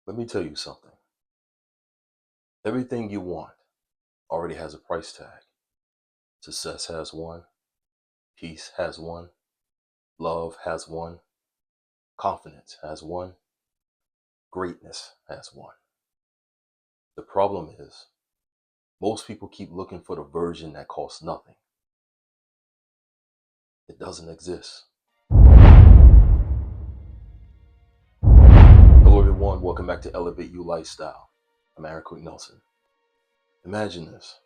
Let me tell you something. Everything you want already has a price tag. Success has one, peace has one, love has one, confidence has one, greatness has one. The problem is, most people keep looking for the version that costs nothing. It doesn't exist. Hello, everyone. Welcome back to Elevate You Lifestyle. I'm Aaron Quick Nelson. Imagine this.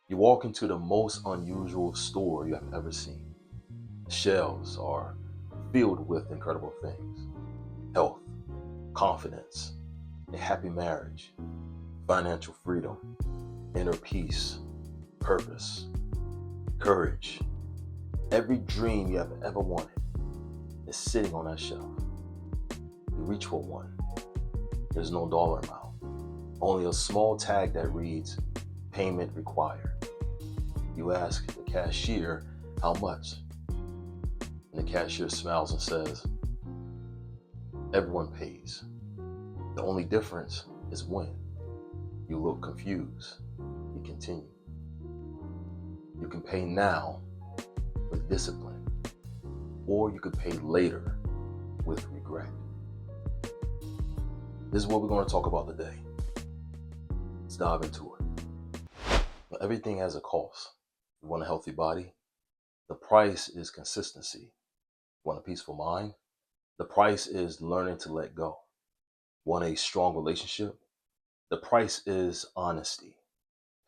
You walk into the most unusual store you have ever seen. The shelves are filled with incredible things: health, confidence, a happy marriage, financial freedom, inner peace, purpose, courage. Every dream you have ever wanted is sitting on that shelf. You reach for one. There's no dollar amount, only a small tag that reads payment required. You ask the cashier how much, and the cashier smiles and says, everyone pays. The only difference is when. You look confused. You continue. You can pay now with discipline, or you could pay later with regret. This is what we're going to talk about today. Let's dive into it. Now, everything has a cost. You want a healthy body? The price is consistency. You want a peaceful mind? The price is learning to let go. Want a strong relationship? The price is honesty,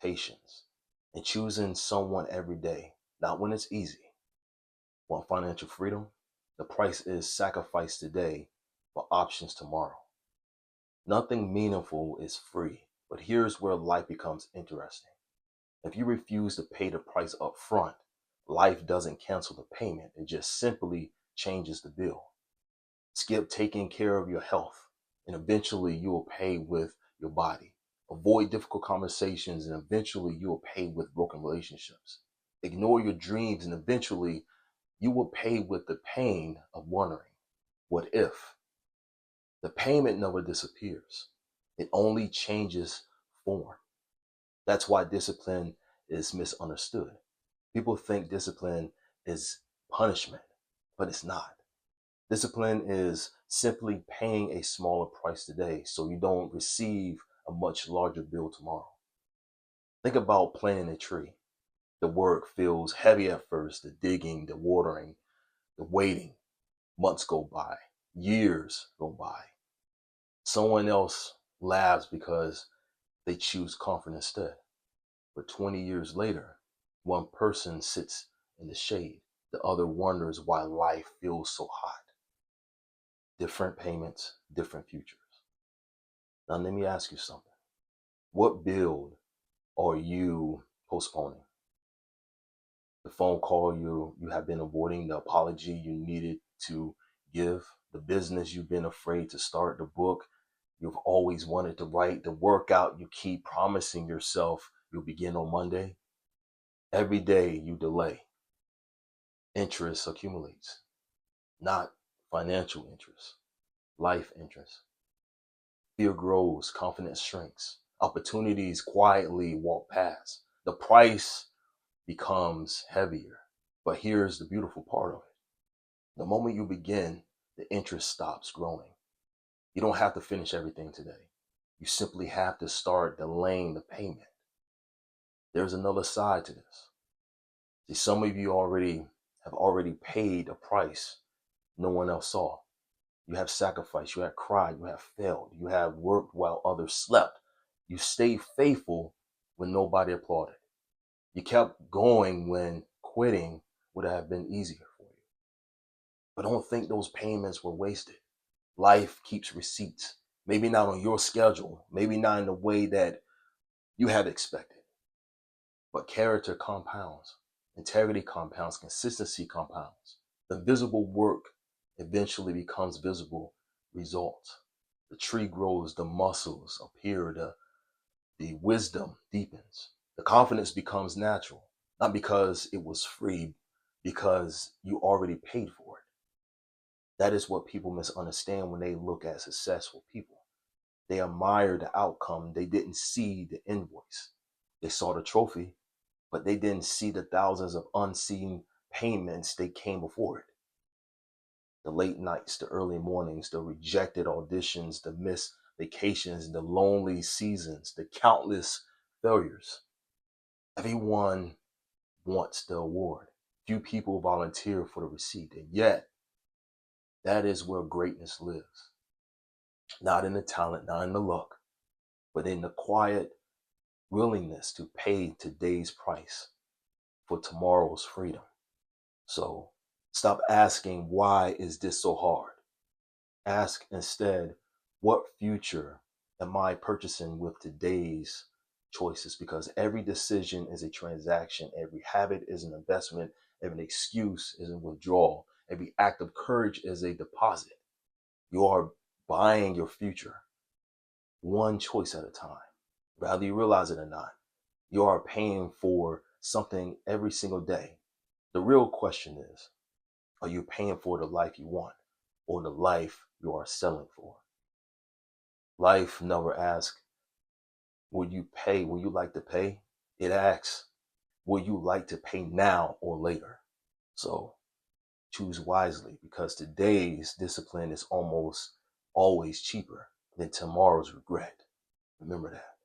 patience, and choosing someone every day, not when it's easy. Want financial freedom? The price is sacrifice today for options tomorrow. Nothing meaningful is free, but here's where life becomes interesting. If you refuse to pay the price up front, life doesn't cancel the payment, it just simply changes the bill. Skip taking care of your health, and eventually you will pay with your body. Avoid difficult conversations, and eventually you will pay with broken relationships. Ignore your dreams, and eventually you will pay with the pain of wondering, what if? The payment never disappears. It only changes form. That's why discipline is misunderstood. People think discipline is punishment, but it's not. Discipline is simply paying a smaller price today so you don't receive a much larger bill tomorrow. Think about planting a tree. The work feels heavy at first, the digging, the watering, the waiting. Months go by, years go by. Someone else laughs because they choose comfort instead. But 20 years later, one person sits in the shade. The other wonders why life feels so hot. Different payments, different futures. Now, let me ask you something. What bill are you postponing? The phone call you have been avoiding, the apology you needed to give, the business you've been afraid to start, the book you've always wanted to write, the workout you keep promising yourself you'll begin on Monday. Every day you delay, interest accumulates. Not financial interest, life interest. Fear grows, confidence shrinks, opportunities quietly walk past. The price becomes heavier. But here's the beautiful part of it. The moment you begin, the interest stops growing. You don't have to finish everything today. You simply have to start delaying the payment. There's another side to this. See, some of you have already paid a price no one else saw. You have sacrificed, you have cried, you have failed, you have worked while others slept. You stayed faithful when nobody applauded. You kept going when quitting would have been easier for you. But don't think those payments were wasted. Life keeps receipts. Maybe not on your schedule, maybe not in the way that you had expected. But character compounds, integrity compounds, consistency compounds. The visible work eventually becomes visible results. The tree grows, the muscles appear, the wisdom deepens. The confidence becomes natural, not because it was free, because you already paid for it. That is what people misunderstand when they look at successful people. They admired the outcome. They didn't see the invoice. They saw the trophy, but they didn't see the thousands of unseen payments they came before it. The late nights, the early mornings, the rejected auditions, the missed vacations, the lonely seasons, the countless failures. Everyone wants the award. Few people volunteer for the receipt, and yet that is where greatness lives. Not in the talent, not in the luck, but in the quiet willingness to pay today's price for tomorrow's freedom. So stop asking, why is this so hard? Ask instead, what future am I purchasing with today's choices? Because every decision is a transaction. Every habit is an investment. Every excuse is a withdrawal. Every act of courage is a deposit. You are buying your future one choice at a time. Whether you realize it or not, you are paying for something every single day. The real question is, are you paying for the life you want or the life you are selling for? Life never asks, will you pay? Will you like to pay? It asks, will you like to pay now or later? So choose wisely, because today's discipline is almost always cheaper than tomorrow's regret. Remember that.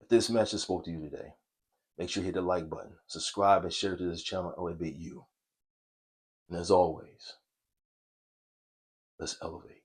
If this message spoke to you today, make sure you hit the like button, subscribe, and share to this channel and elevate you. And as always, let's elevate.